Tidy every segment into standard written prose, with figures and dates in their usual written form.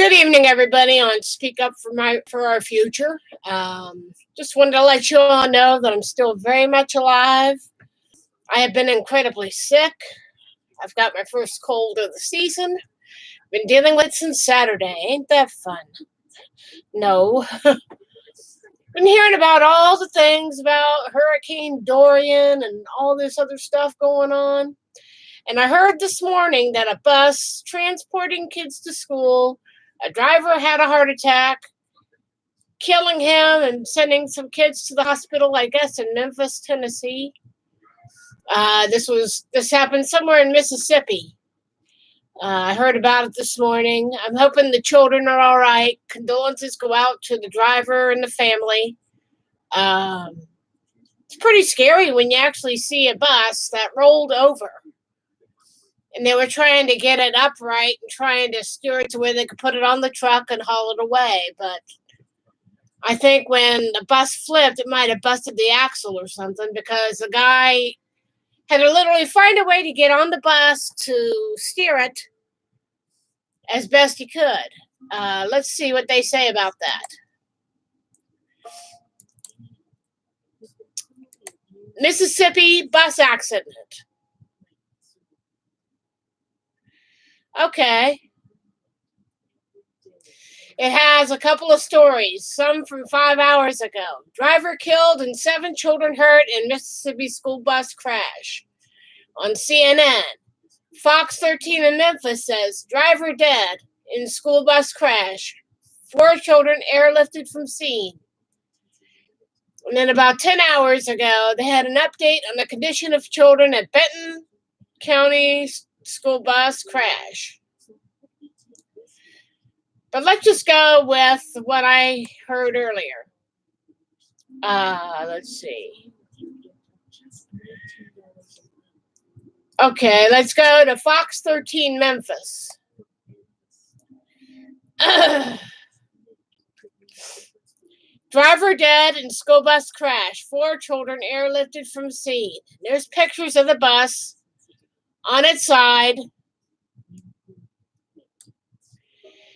Good evening, everybody. On Speak Up for Our Future. Just wanted to let you all know that I'm still very much alive. I have been incredibly sick. I've got my first cold of the season. Been dealing with it since Saturday. Ain't that fun? No. Been hearing about all the things about Hurricane Dorian and all this other stuff going on. And I heard this morning that a bus transporting kids to school, a driver had a heart attack, killing him and sending some kids to the hospital, I guess, in Memphis, Tennessee. This happened somewhere in Mississippi. I heard about it this morning. I'm hoping the children are all right. Condolences go out to the driver and the family. It's pretty scary when you actually see a bus that rolled over. And they were trying to get it upright and trying to steer it to where they could put it on the truck and haul it away. But I think when the bus flipped, it might have busted the axle or something, because the guy had to literally find a way to get on the bus to steer it as best he could. Let's see what they say about that. Mississippi bus accident. Okay. It has a couple of stories, some from 5 hours ago. Driver killed and 7 children hurt in Mississippi school bus crash. On CNN, Fox 13 in Memphis says, driver dead in school bus crash. 4 children airlifted from scene. And then about 10 hours ago, they had an update on the condition of children at Benton County school bus crash. But let's just go with what I heard earlier. Let's see. Okay, let's go to Fox 13 Memphis. Driver dead in school bus crash. 4 children airlifted from scene. There's pictures of the bus on its side.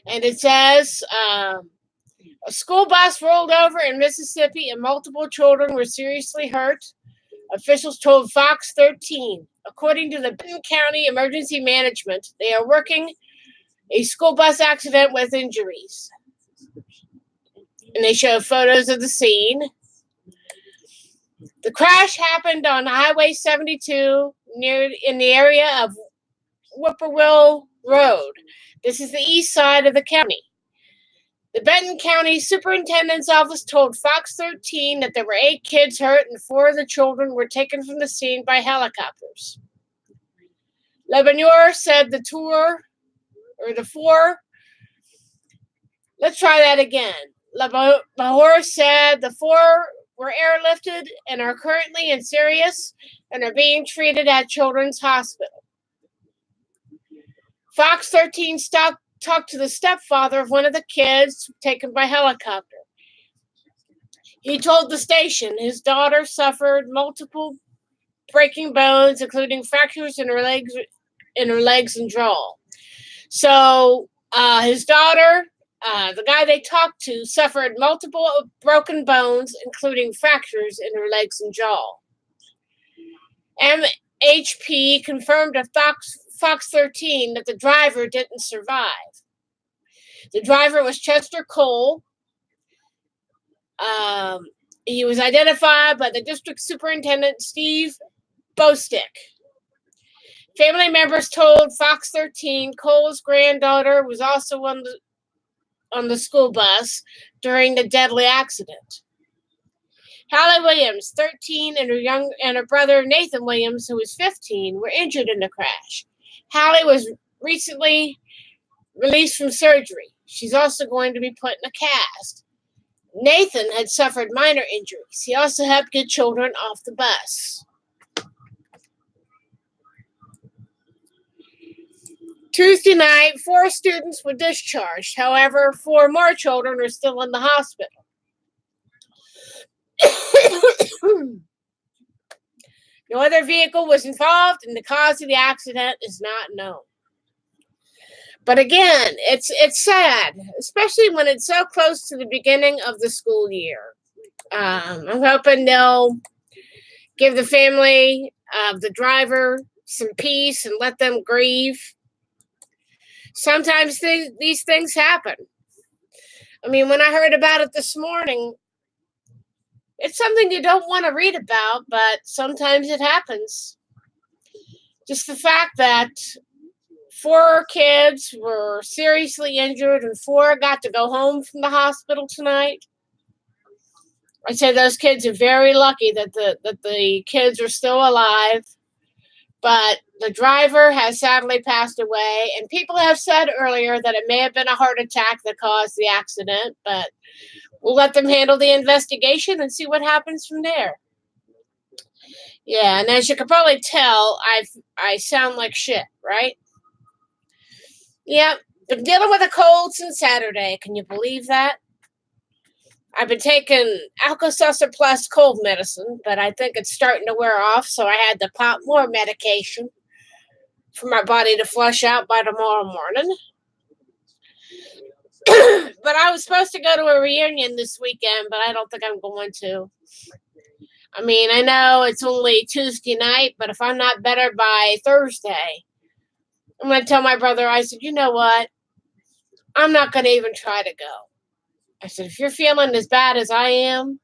And it says, a school bus rolled over in Mississippi and multiple children were seriously hurt, officials told Fox 13. According to the Benton County Emergency Management, they are working a school bus accident with injuries. And they show photos of the scene. The crash happened on Highway 72 in the area of Whippoorwill Road. This is the east side of the county. The Benton County Superintendent's Office told Fox 13 that there were 8 kids hurt and 4 of the children were taken from the scene by helicopters. Lebanur said the 4. Let's try that again. Lahore said the 4 were airlifted and are currently in Sirius and are being treated at Children's Hospital. Fox 13 talked to the stepfather of one of the kids taken by helicopter. He told the station his daughter suffered multiple breaking bones, including fractures in her legs and jaw. So his daughter, the guy they talked to, suffered multiple broken bones, including fractures in her legs and jaw. MHP confirmed to Fox 13 that the driver didn't survive. The driver was Chester Cole. He was identified by the district superintendent, Steve Bostick. Family members told Fox 13 Cole's granddaughter was also on the school bus during the deadly accident. Hallie Williams, 13, and her brother Nathan Williams, who was 15, were injured in the crash. Hallie was recently released from surgery. She's also going to be put in a cast. Nathan had suffered minor injuries. He also helped get children off the bus. Tuesday night, 4 students were discharged. However, 4 more children are still in the hospital. No other vehicle was involved, and the cause of the accident is not known. But again, it's sad, especially when it's so close to the beginning of the school year. I'm hoping they'll give the family of the driver some peace and let them grieve. Sometimes these things happen. I mean, when I heard about it this morning, it's something you don't want to read about, but sometimes it happens. Just the fact that 4 kids were seriously injured and 4 got to go home from the hospital tonight. I'd say those kids are very lucky that the kids are still alive. But the driver has sadly passed away, and people have said earlier that it may have been a heart attack that caused the accident, but we'll let them handle the investigation and see what happens from there. Yeah, and as you can probably tell, I sound like shit, right? Yep, been dealing with a cold since Saturday. Can you believe that? I've been taking Alka-Seltzer Plus cold medicine, but I think it's starting to wear off, so I had to pop more medication for my body to flush out by tomorrow morning. But I was supposed to go to a reunion this weekend, but I don't think I'm going to. I mean, I know it's only Tuesday night, but if I'm not better by Thursday, I'm going to tell my brother, I said, you know what? I'm not going to even try to go. I said, if you're feeling as bad as I am,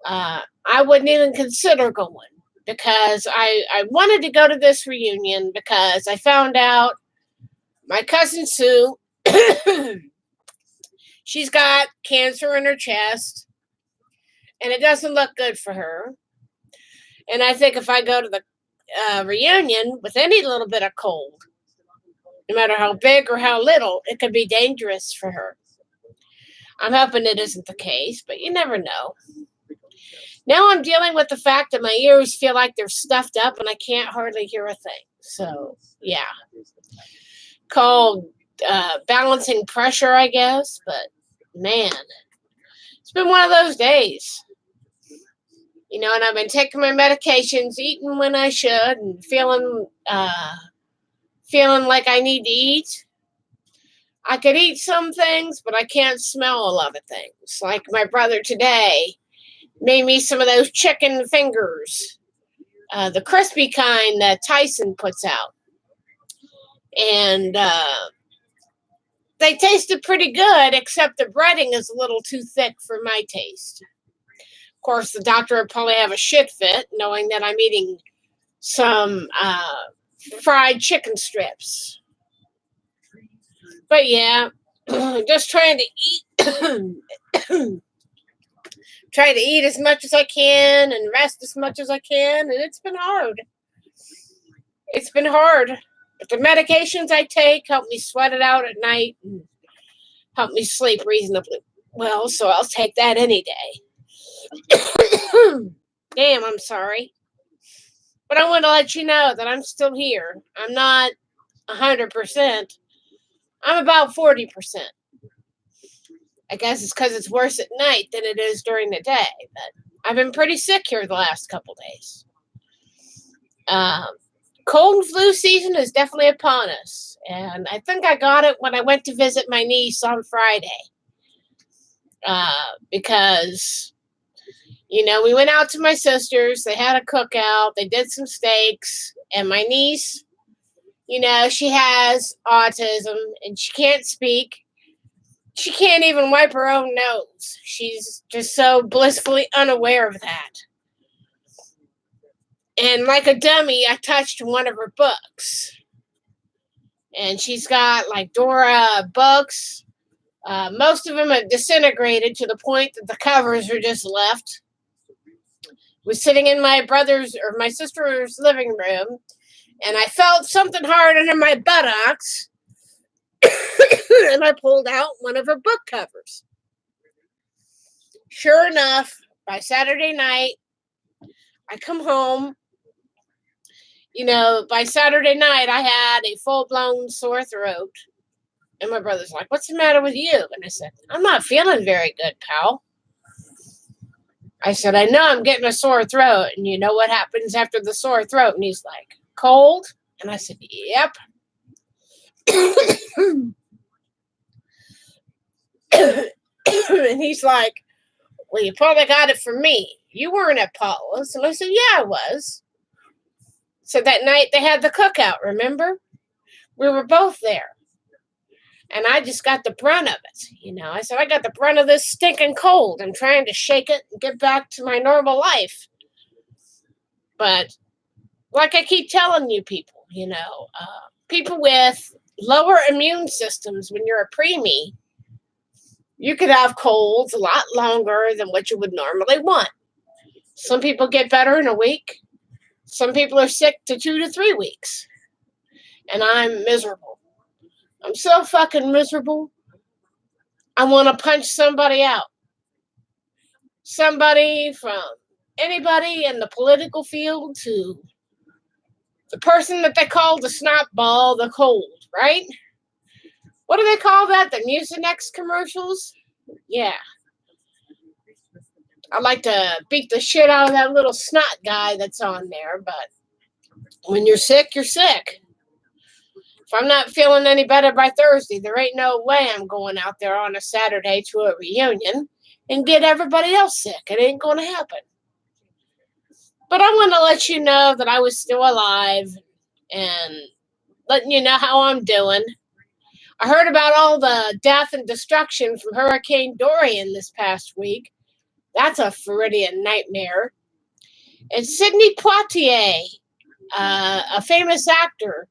I wouldn't even consider going, because I wanted to go to this reunion because I found out my cousin Sue, she's got cancer in her chest, and it doesn't look good for her. And I think if I go to the reunion with any little bit of cold, no matter how big or how little, it could be dangerous for her. I'm hoping it isn't the case, but you never know. Now I'm dealing with the fact that my ears feel like they're stuffed up and I can't hardly hear a thing. So, yeah. Called balancing pressure, I guess. But, man, it's been one of those days. You know, and I've been taking my medications, eating when I should, and feeling like I need to eat. I could eat some things, but I can't smell a lot of things. Like my brother today made me some of those chicken fingers, the crispy kind that Tyson puts out. And they tasted pretty good, except the breading is a little too thick for my taste. Of course, the doctor would probably have a shit fit, knowing that I'm eating some fried chicken strips. But yeah, just trying to eat. Try to eat as much as I can and rest as much as I can, and it's been hard. It's been hard. But the medications I take help me sweat it out at night and help me sleep reasonably well, so I'll take that any day. Damn, I'm sorry. But I want to let you know that I'm still here. I'm not 100%. I'm about 40%. I guess it's because it's worse at night than it is during the day. But I've been pretty sick here the last couple days. Cold and flu season is definitely upon us. And I think I got it when I went to visit my niece on Friday. Because, you know, we went out to my sister's. They had a cookout. They did some steaks. And my niece, you know, she has autism and she can't speak. She can't even wipe her own nose. She's just so blissfully unaware of that. And like a dummy, I touched one of her books. And she's got like Dora books. Most of them have disintegrated to the point that the covers are just left. Was sitting in my sister's living room, and I felt something hard under my buttocks. And I pulled out one of her book covers. Sure enough, by Saturday night, I come home. You know, by Saturday night, I had a full-blown sore throat. And my brother's like, what's the matter with you? And I said, I'm not feeling very good, pal. I said, I know I'm getting a sore throat. And you know what happens after the sore throat? And he's like, cold? And I said, yep. And he's like, well, you probably got it from me. You weren't at Paula's. And I said, yeah, I was. So that night they had the cookout, remember? We were both there. And I just got the brunt of it. I said, I got the brunt of this stinking cold. I'm trying to shake it and get back to my normal life. But like I keep telling you people, people with lower immune systems, when you're a preemie, you could have colds a lot longer than what you would normally want. Some people get better in a week. Some people are sick to 2 to 3 weeks. And I'm miserable. I'm so fucking miserable. I want to punch somebody out. Somebody from anybody in the political field to the person that they call the snot ball, the cold, right? What do they call that? The Mucinex commercials? Yeah. I like to beat the shit out of that little snot guy that's on there, but when you're sick, you're sick. If I'm not feeling any better by Thursday, there ain't no way I'm going out there on a Saturday to a reunion and get everybody else sick. It ain't going to happen. But I want to let you know that I was still alive and letting you know how I'm doing. I heard about all the death and destruction from Hurricane Dorian this past week. That's a Floridian nightmare. And Sidney Poitier, a famous actor,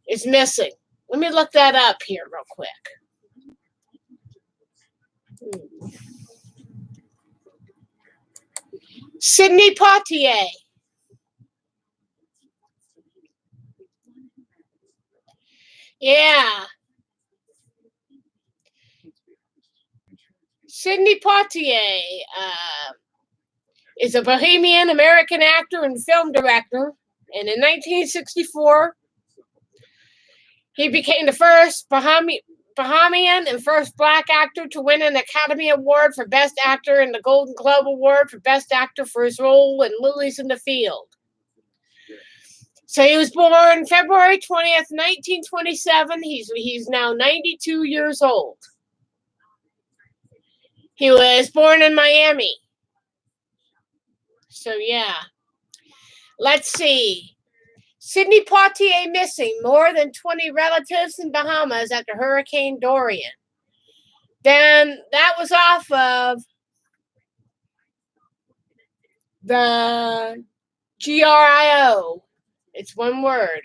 is missing. Let me look that up here real quick. Sidney Poitier. Yeah. Sidney Poitier is a Bohemian American actor and film director. And in 1964, he became the first Bahamian and first black actor to win an Academy Award for Best Actor and the Golden Globe Award for Best Actor for his role in Lilies in the Field. So he was born February 20th, 1927. He's now 92 years old. He was born in Miami. So yeah. Let's see. Sidney Poitier missing. More than 20 relatives in Bahamas after Hurricane Dorian. Then that was off of the GRIO. It's one word.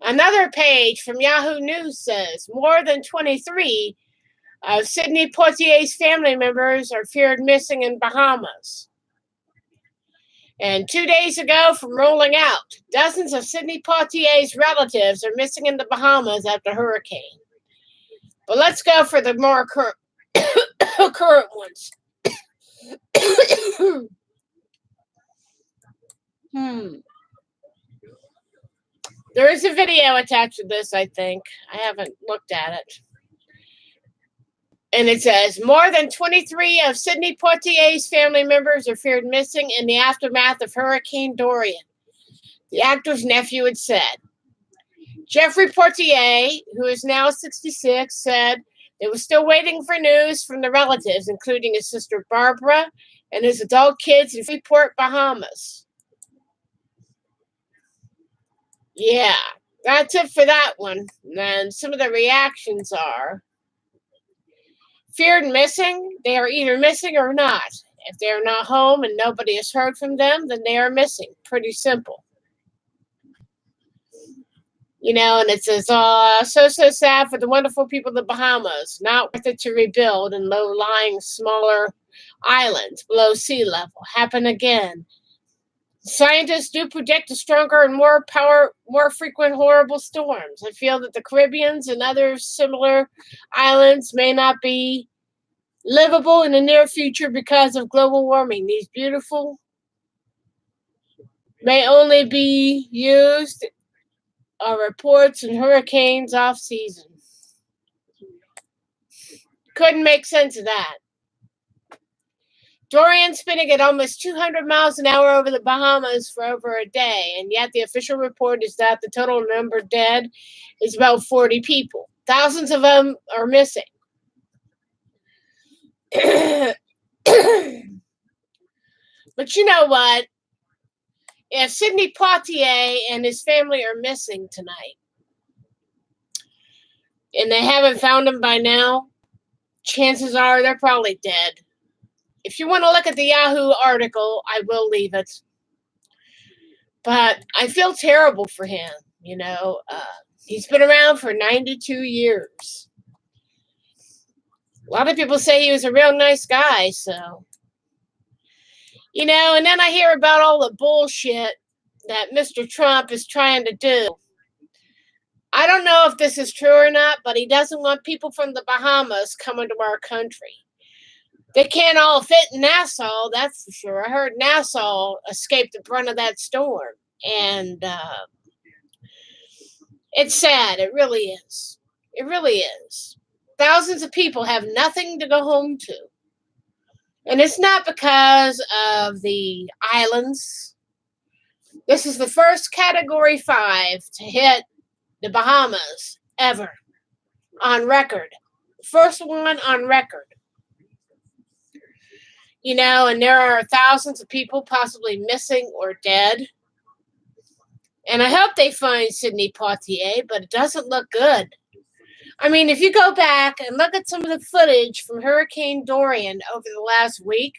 Another page from Yahoo News says more than 23 of Sidney Poitier's family members are feared missing in Bahamas. And 2 days ago from rolling out, dozens of Sidney Poitier's relatives are missing in the Bahamas after hurricane. But let's go for the more current ones. There is a video attached to this, I think. I haven't looked at it. And it says, more than 23 of Sidney Poitier's family members are feared missing in the aftermath of Hurricane Dorian, the actor's nephew had said. Jeffrey Poitier, who is now 66, said they were still waiting for news from the relatives, including his sister Barbara and his adult kids in Freeport, Bahamas. Yeah, that's it for that one. And some of the reactions are, feared missing, they are either missing or not. If they are not home and nobody has heard from them, then they are missing. Pretty simple. And it says, so sad for the wonderful people of the Bahamas. Not worth it to rebuild in low-lying, smaller islands below sea level. Happen again. Scientists do predict a stronger and more frequent horrible storms. I feel that the Caribbeans and other similar islands may not be livable in the near future because of global warming. These beautiful may only be used reports and hurricanes off season. Couldn't make sense of that. Dorian spinning at almost 200 miles an hour over the Bahamas for over a day, and yet the official report is that the total number dead is about 40 people. Thousands of them are missing. But you know what? If Sidney Poitier and his family are missing tonight, and they haven't found him by now, chances are they're probably dead. If you want to look at the Yahoo article, I will leave it. But I feel terrible for him, you know. He's been around for 92 years. A lot of people say he was a real nice guy, so. You know, and then I hear about all the bullshit that Mr. Trump is trying to do. I don't know if this is true or not, but he doesn't want people from the Bahamas coming to our country. They can't all fit in Nassau, that's for sure. I heard Nassau escaped the brunt of that storm. And it's sad. It really is. It really is. Thousands of people have nothing to go home to. And it's not because of the islands. This is the first Category 5 to hit the Bahamas ever on record. First one on record. You know, and there are thousands of people possibly missing or dead. And I hope they find Sidney Poitier, but it doesn't look good. I mean, if you go back and look at some of the footage from Hurricane Dorian over the last week,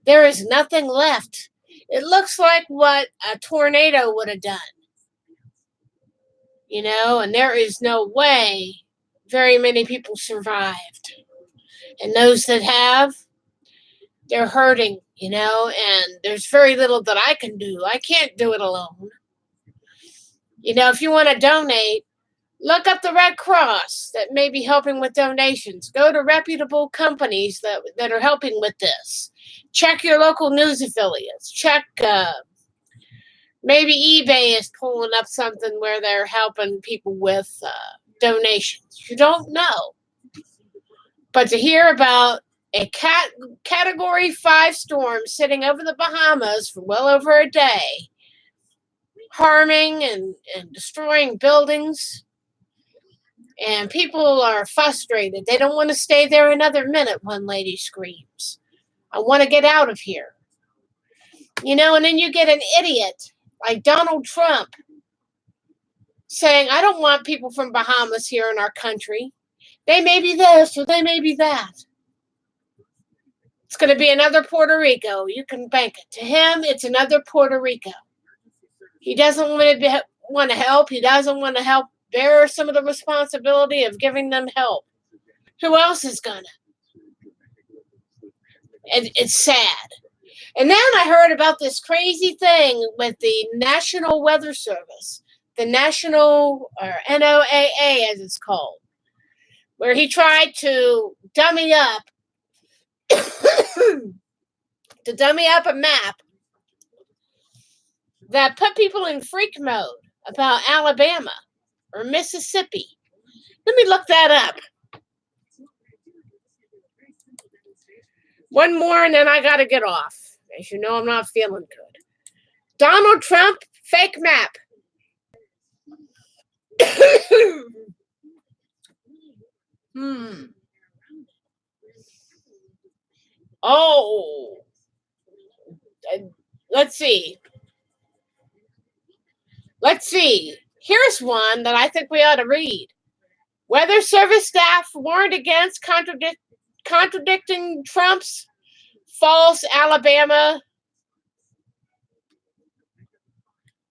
there is nothing left. It looks like what a tornado would have done. You know, and there is no way very many people survived. And those that have, they're hurting, you know, and there's very little that I can do. I can't do it alone. You know, if you want to donate, look up the Red Cross that may be helping with donations. Go to reputable companies that are helping with this. Check your local news affiliates. Check, maybe eBay is pulling up something where they're helping people with donations. You don't know. But to hear about a Category 5 storm sitting over the Bahamas for well over a day, harming and destroying buildings, and people are frustrated. They don't want to stay there another minute, one lady screams. I want to get out of here. You know, and then you get an idiot like Donald Trump saying, I don't want people from Bahamas here in our country. They may be this or they may be that. It's going to be another Puerto Rico. You can bank it. To him, it's another Puerto Rico. He doesn't want to help. He doesn't want to help bear some of the responsibility of giving them help. Who else is going to? It's sad. And then I heard about this crazy thing with the National Weather Service, the National, or NOAA as it's called, where he tried to dummy up a map that put people in freak mode about Alabama or Mississippi. Let me look that up. One more and then I got to get off. As you know, I'm not feeling good. Donald Trump, fake map. Oh. Let's see. Here's one that I think we ought to read. Weather Service staff warned against contradicting Trump's false Alabama.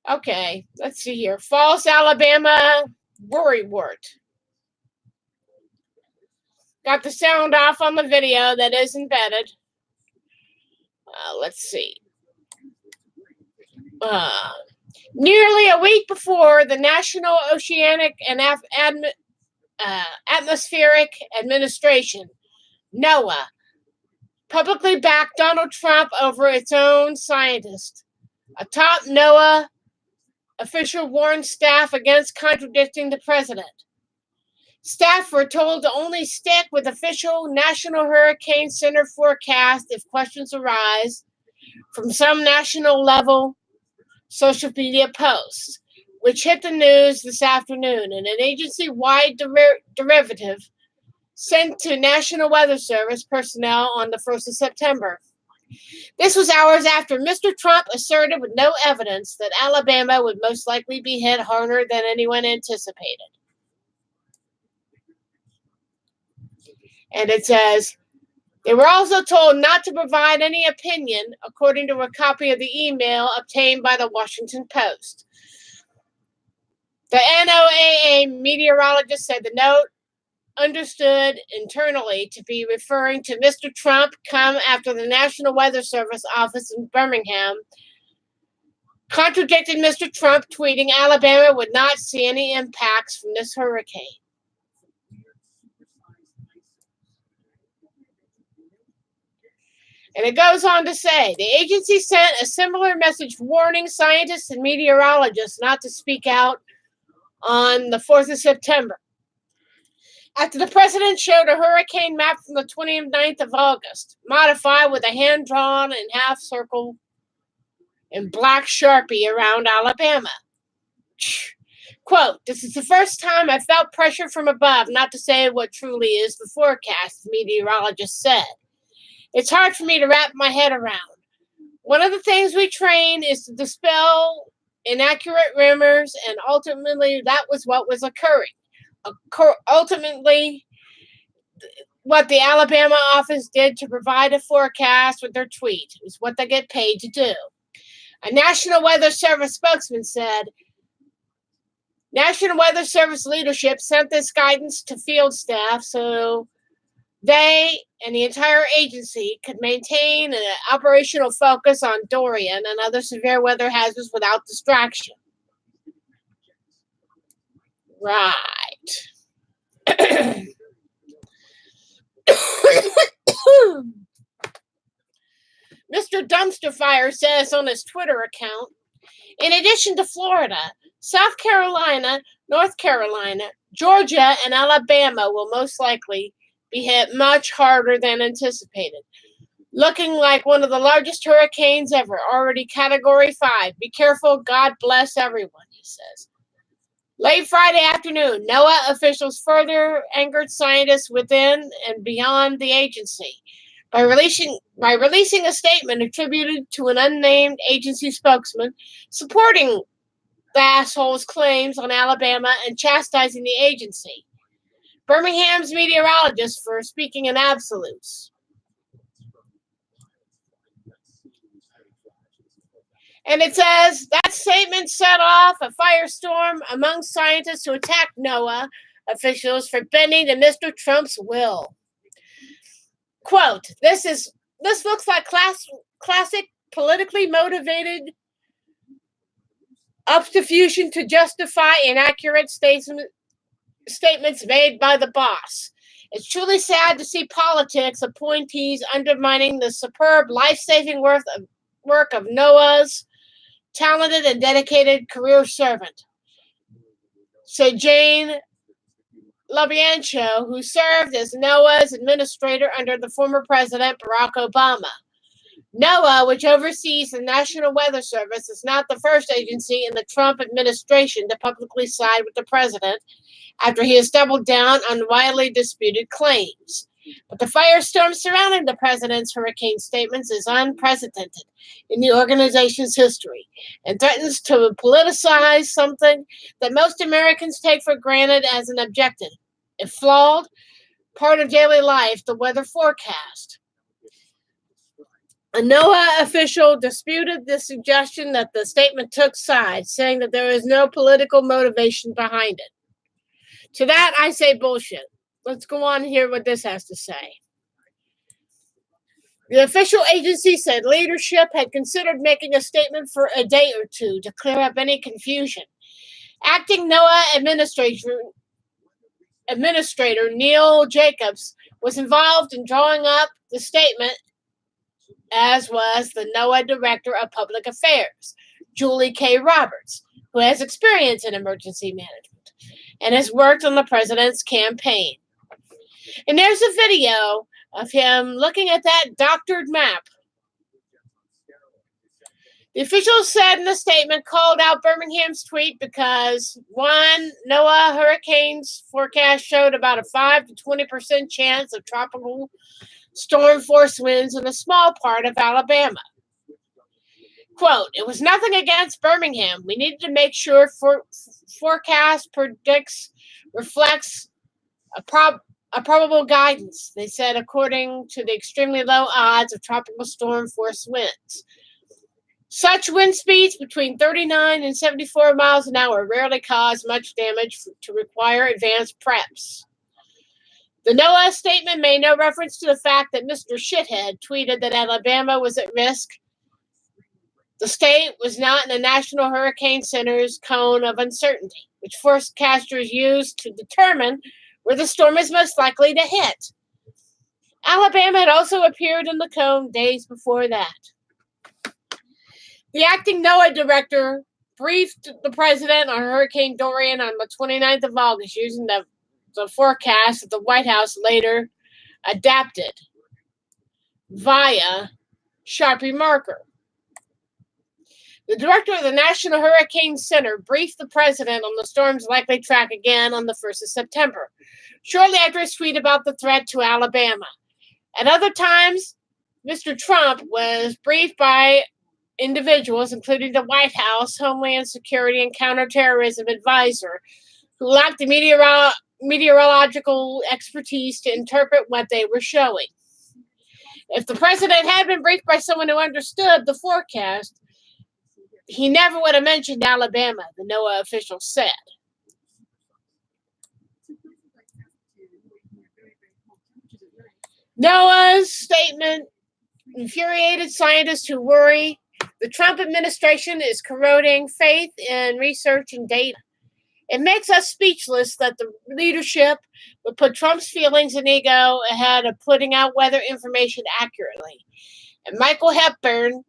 Okay, let's see here. False Alabama worrywart. Got the sound off on the video that is embedded. Let's see. Nearly a week before the National Oceanic and Atmospheric Administration, NOAA, publicly backed Donald Trump over its own scientist. A top NOAA official warned staff against contradicting the president. Staff were told to only stick with official National Hurricane Center forecast if questions arise from some national level social media posts, which hit the news this afternoon, and an agency-wide derivative sent to National Weather Service personnel on the 1st of September. This was hours after Mr. Trump asserted with no evidence that Alabama would most likely be hit harder than anyone anticipated. And it says, they were also told not to provide any opinion, according to a copy of the email obtained by the Washington Post. The NOAA meteorologist said the note, understood internally to be referring to Mr. Trump, come after the National Weather Service office in Birmingham contradicted Mr. Trump, tweeting Alabama would not see any impacts from this hurricane. And it goes on to say, the agency sent a similar message warning scientists and meteorologists not to speak out on the 4th of September. After the president showed a hurricane map from the 29th of August, modified with a hand-drawn and half circle in black Sharpie around Alabama. Quote, this is the first time I felt pressure from above not to say what truly is the forecast, the meteorologist said. It's hard for me to wrap my head around. One of the things we train is to dispel inaccurate rumors, and ultimately that was what was occurring. Ultimately, what the Alabama office did to provide a forecast with their tweet is what they get paid to do. A National Weather Service spokesman said, National Weather Service leadership sent this guidance to field staff so they and the entire agency could maintain an operational focus on Dorian and other severe weather hazards without distraction. Right. Mr. Dumpster Fire says on his Twitter account, in addition to Florida, South Carolina, North Carolina, Georgia, and Alabama will most likely be hit much harder than anticipated. Looking like one of the largest hurricanes ever, already Category 5. Be careful. God bless everyone, he says. Late Friday afternoon, NOAA officials further angered scientists within and beyond the agency by releasing a statement attributed to an unnamed agency spokesman supporting the asshole's claims on Alabama and chastising the agency. Birmingham's meteorologist for speaking in absolutes. And it says, that statement set off a firestorm among scientists who attacked NOAA officials for bending to Mr. Trump's will. Quote, this looks like classic politically motivated subterfuge to justify inaccurate statements made by the boss. It's truly sad to see politics appointees undermining the superb life-saving work of NOAA's talented and dedicated career servant, said Jane LaBianco, who served as NOAA's administrator under the former president Barack Obama. NOAA, which oversees the National Weather Service, is not the first agency in the Trump administration to publicly side with the president after he has doubled down on widely disputed claims. But the firestorm surrounding the president's hurricane statements is unprecedented in the organization's history and threatens to politicize something that most Americans take for granted as an objective, if flawed, part of daily life, the weather forecast. A NOAA official disputed the suggestion that the statement took sides, saying that there is no political motivation behind it. To that, I say bullshit. Let's go on and hear what this has to say. The official agency said leadership had considered making a statement for a day or two to clear up any confusion. Acting NOAA Administrator Neil Jacobs was involved in drawing up the statement, as was the NOAA Director of Public Affairs, Julie K. Roberts, who has experience in emergency management and has worked on the president's campaign. And there's a video of him looking at that doctored map The officials said in the statement called out Birmingham's tweet because, one, NOAA hurricanes forecast showed about a 5 to 20% chance of tropical storm force winds in a small part of Alabama. Quote, it was nothing against Birmingham. We needed to make sure forecast reflects a probable guidance, they said, according to the extremely low odds of tropical storm force winds. Such wind speeds between 39 and 74 miles an hour rarely cause much damage to require advanced preps. The NOAA statement made no reference to the fact that Mr. Shithead tweeted that Alabama was at risk. The state was not in the National Hurricane Center's cone of uncertainty, which forecasters use to determine where the storm is most likely to hit. Alabama had also appeared in the cone days before that. The acting NOAA director briefed the president on Hurricane Dorian on the 29th of August using the forecast that the White House later adapted via Sharpie marker. The director of the National Hurricane Center briefed the president on the storm's likely track again on the 1st of September, shortly after his tweet about the threat to Alabama. At other times, Mr. Trump was briefed by individuals, including the White House, Homeland Security, and Counterterrorism Advisor, who lacked the meteorological expertise to interpret what they were showing. If the president had been briefed by someone who understood the forecast, he never would have mentioned Alabama, the NOAA official said. NOAA's statement infuriated scientists who worry the Trump administration is corroding faith in research and data. It makes us speechless that the leadership would put Trump's feelings and ego ahead of putting out weather information accurately. And Michael Hepburn,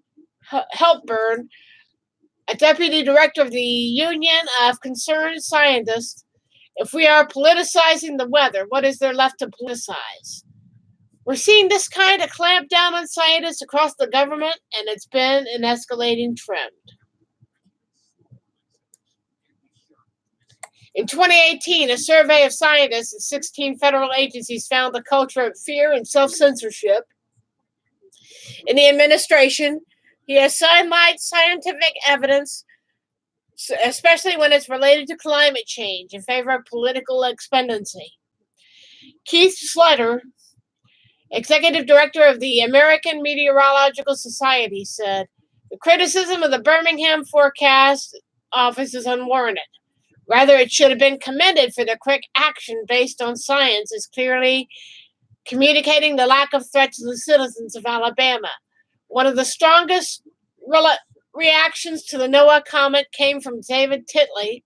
a deputy director of the Union of Concerned Scientists, if we are politicizing the weather, what is there left to politicize? We're seeing this kind of clamp down on scientists across the government, and it's been an escalating trend. In 2018, a survey of scientists at 16 federal agencies found a culture of fear and self-censorship in the administration. He has sidelighted scientific evidence, especially when it's related to climate change, in favor of political expediency. Keith Slutter, executive director of the American Meteorological Society, said, the criticism of the Birmingham Forecast Office is unwarranted. Rather, it should have been commended for their quick action based on science, as clearly communicating the lack of threat to the citizens of Alabama. One of the strongest reactions to the NOAA comment came from David Titley,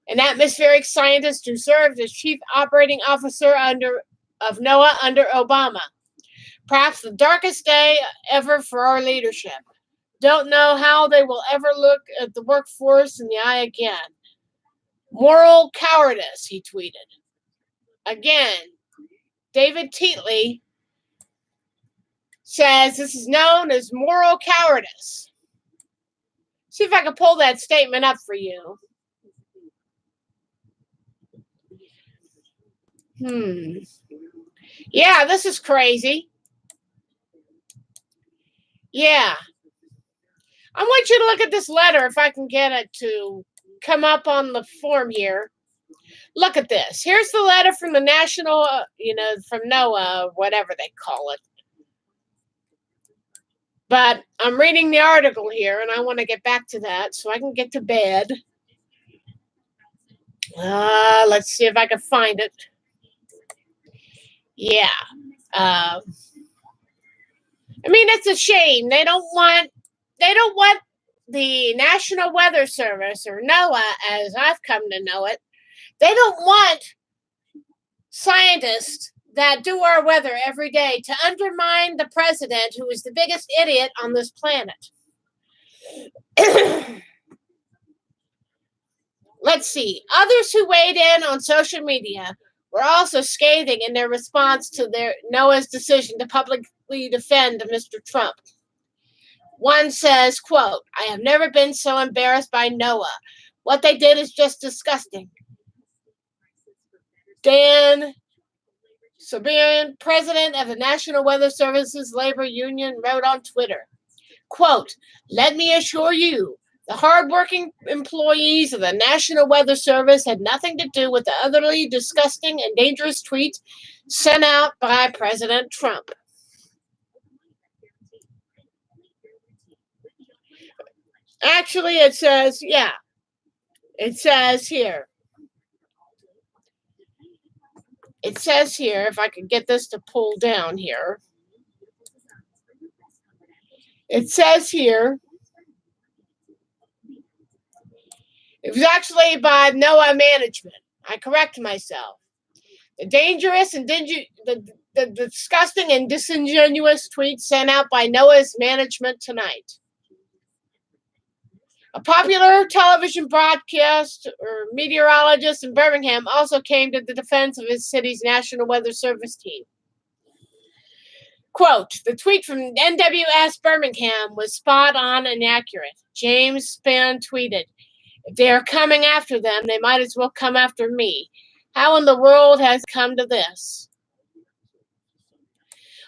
an atmospheric scientist who served as chief operating officer of NOAA under Obama. Perhaps the darkest day ever for our leadership. Don't know how they will ever look at the workforce in the eye again. Moral cowardice, he tweeted. Again, David Titley says this is known as moral cowardice. See if I can pull that statement up for you. Yeah, this is crazy. Yeah. I want you to look at this letter, if I can get it to come up on the form here. Look at this. Here's the letter from the national, from NOAA, whatever they call it. But I'm reading the article here, and I want to get back to that so I can get to bed. Let's see if I can find it. Yeah. I mean, it's a shame. They don't want the National Weather Service, or NOAA, as I've come to know it. They don't want scientists that do our weather every day to undermine the president, who is the biggest idiot on this planet. Let's see. Others who weighed in on social media were also scathing in their response to NOAA's decision to publicly defend Mr. Trump. One says, quote, "I have never been so embarrassed by NOAA. What they did is just disgusting." Dan Sabarian, president of the National Weather Service's labor union, wrote on Twitter, quote, "Let me assure you, the hardworking employees of the National Weather Service had nothing to do with the utterly disgusting and dangerous tweet sent out by President Trump." Actually, it says here. It says here, if I could get this to pull down here. It says here, it was actually by NOAA management. I correct myself. The dangerous and the disgusting and disingenuous tweet sent out by NOAA's management tonight. A popular television broadcast or meteorologist in Birmingham also came to the defense of his city's National Weather Service team. Quote, "The tweet from NWS Birmingham was spot on and accurate." James Spann tweeted, "If they are coming after them, they might as well come after me. How in the world has come to this?"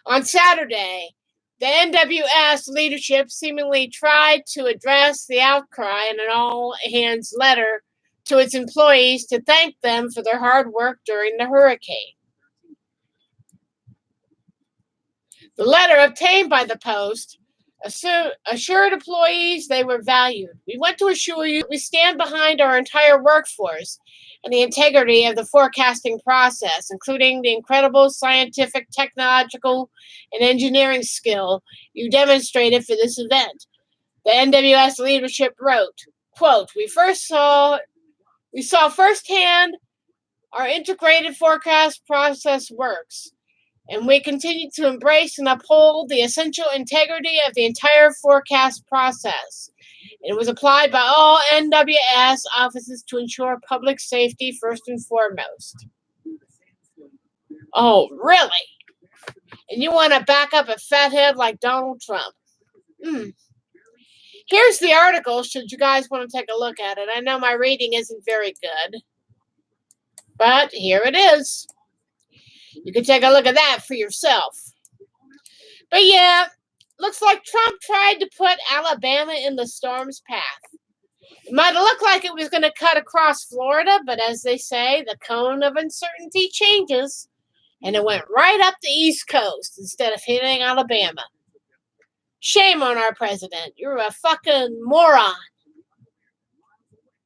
On Saturday, the NWS leadership seemingly tried to address the outcry in an all-hands letter to its employees to thank them for their hard work during the hurricane. The letter obtained by the Post assured employees they were valued. "We want to assure you we stand behind our entire workforce and the integrity of the forecasting process, including the incredible scientific, technological, and engineering skill you demonstrated for this event," the NWS leadership wrote. Quote, "We saw firsthand our integrated forecast process works, and we continue to embrace and uphold the essential integrity of the entire forecast process. It was applied by all NWS offices to ensure public safety first and foremost." Oh, really? And you want to back up a fathead like Donald Trump? Here's the article, should you guys want to take a look at it. I know my reading isn't very good, but here it is. You can take a look at that for yourself. But yeah, looks like Trump tried to put Alabama in the storm's path. It might have looked like it was going to cut across Florida, but as they say, the cone of uncertainty changes, and it went right up the East Coast instead of hitting Alabama. Shame on our president. You're a fucking moron.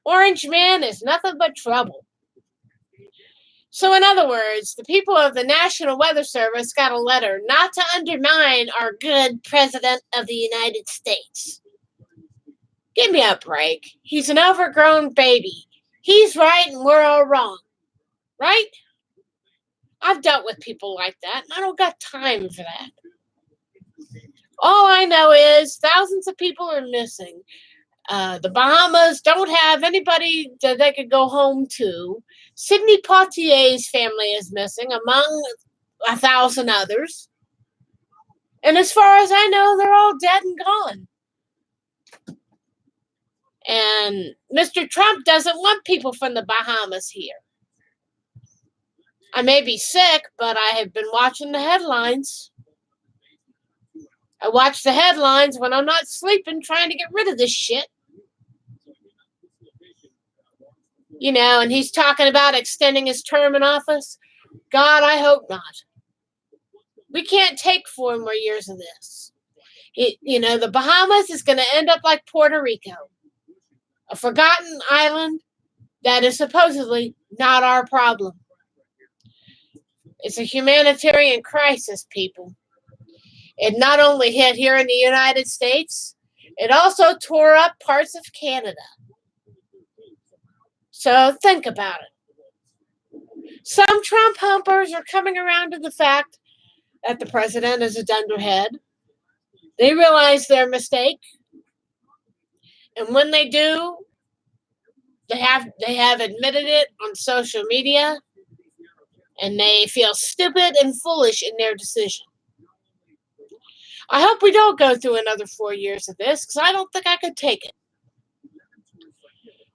Orange man is nothing but trouble. So in other words, the people of the National Weather Service got a letter not to undermine our good President of the United States. Give me a break. He's an overgrown baby. He's right and we're all wrong. Right? I've dealt with people like that, and I don't got time for that. All I know is thousands of people are missing. The Bahamas don't have anybody that they could go home to. Sidney Poitier's family is missing, among 1,000 others. And as far as I know, they're all dead and gone. And Mr. Trump doesn't want people from the Bahamas here. I may be sick, but I have been watching the headlines. I watch the headlines when I'm not sleeping, trying to get rid of this shit. You know, and he's talking about extending his term in office. God, I hope not. We can't take 4 more years of this. The Bahamas is going to end up like Puerto Rico, a forgotten island that is supposedly not our problem. It's a humanitarian crisis, people. It not only hit here in the United States, it also tore up parts of Canada. So think about it. Some Trump humpers are coming around to the fact that the president is a dunderhead. They realize their mistake. And when they do, they have admitted it on social media, and they feel stupid and foolish in their decision. I hope we don't go through another 4 years of this because I don't think I could take it.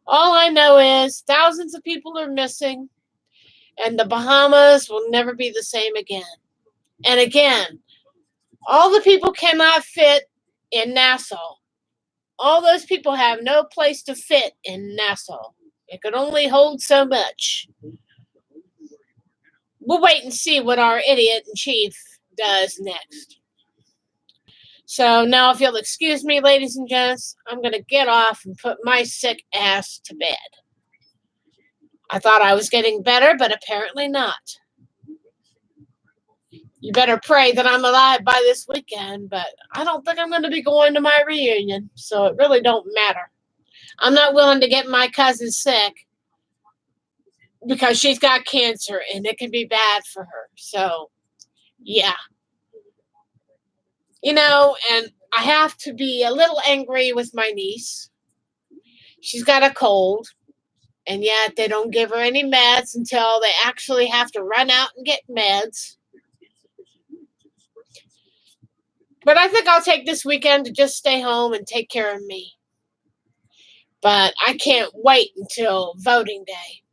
All I know is thousands of people are missing, and the Bahamas will never be the same again. And again, all the people cannot fit in Nassau. All those people have no place to fit in Nassau. It could only hold so much. We'll wait and see what our idiot in chief does next. So now, if you'll excuse me, ladies and gents, I'm going to get off and put my sick ass to bed. I thought I was getting better, but apparently not. You better pray that I'm alive by this weekend, but I don't think I'm going to be going to my reunion, so it really don't matter. I'm not willing to get my cousin sick because she's got cancer, and it can be bad for her. So, yeah. And I have to be a little angry with my niece. She's got a cold, and yet they don't give her any meds until they actually have to run out and get meds. But I think I'll take this weekend to just stay home and take care of me. But I can't wait until voting day.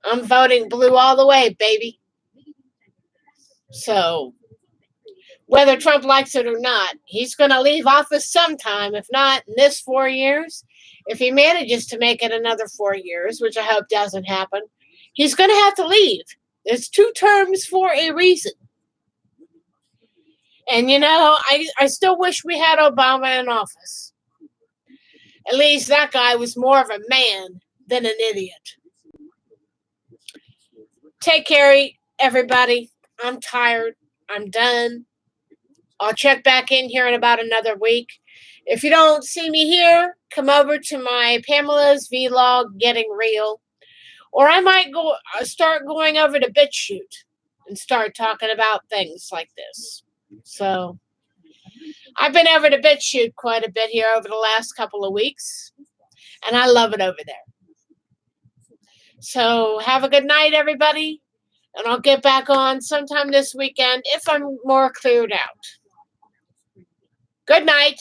I'm voting blue all the way, baby. So, whether Trump likes it or not, he's going to leave office sometime. If not in this 4 years, if he manages to make it another 4 years, which I hope doesn't happen, he's going to have to leave. There's 2 terms for a reason. And, I still wish we had Obama in office. At least that guy was more of a man than an idiot. Take care, everybody. I'm tired. I'm done. I'll check back in here in about another week. If you don't see me here, come over to my Pamela's Vlog Getting Real. Or I might start going over to BitChute and start talking about things like this. So, I've been over to BitChute quite a bit here over the last couple of weeks, and I love it over there. So, have a good night, everybody, and I'll get back on sometime this weekend if I'm more cleared out. Good night.